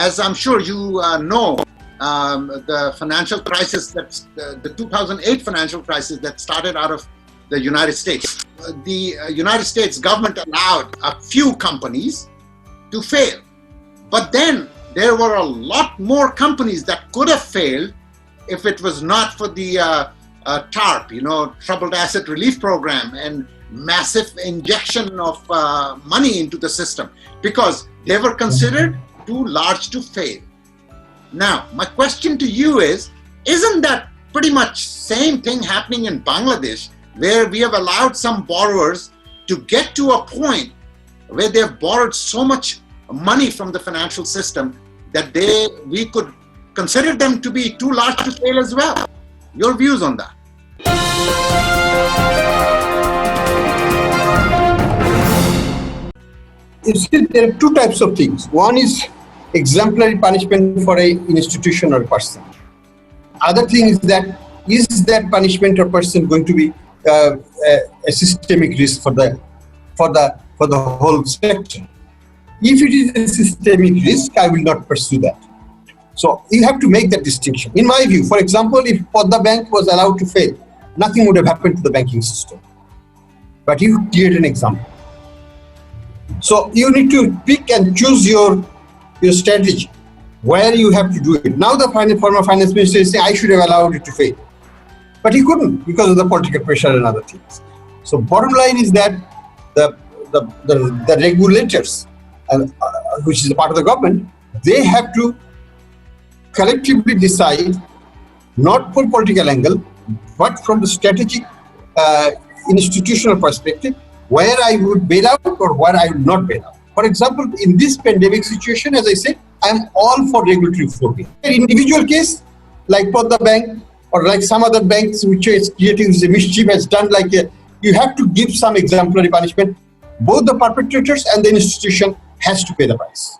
as I'm sure you know, the financial crisis, the 2008 financial crisis that started out of the United States. The United States government allowed a few companies to fail. But then there were a lot more companies that could have failed if it was not for the TARP, Troubled Asset Relief Program, and massive injection of money into the system, because they were considered too large to fail. Now, my question to you is, isn't that pretty much same thing happening in Bangladesh, where we have allowed some borrowers to get to a point where they have borrowed so much money from the financial system that we could consider them to be too large to fail as well? Your views on that? You see, there are two types of things. One is exemplary punishment for an institution or person. Other thing is that punishment or person going to be a systemic risk for the whole sector? If it is a systemic risk, I will not pursue that. So you have to make that distinction. In my view, for example, if the bank was allowed to fail, nothing would have happened to the banking system. But you create an example. So you need to pick and choose your strategy, where you have to do it. Now the former finance minister is saying, I should have allowed it to fail. But he couldn't because of the political pressure and other things. So bottom line is that the regulators, which is a part of the government, they have to collectively decide, not from political angle, but from the strategic institutional perspective, where I would bail out or where I would not bail out. For example, in this pandemic situation, as I said, I am all for regulatory forgiving. In individual case, like Padma Bank or like some other banks which is creating this mischief has done, you have to give some exemplary punishment. Both the perpetrators and the institution has to pay the price.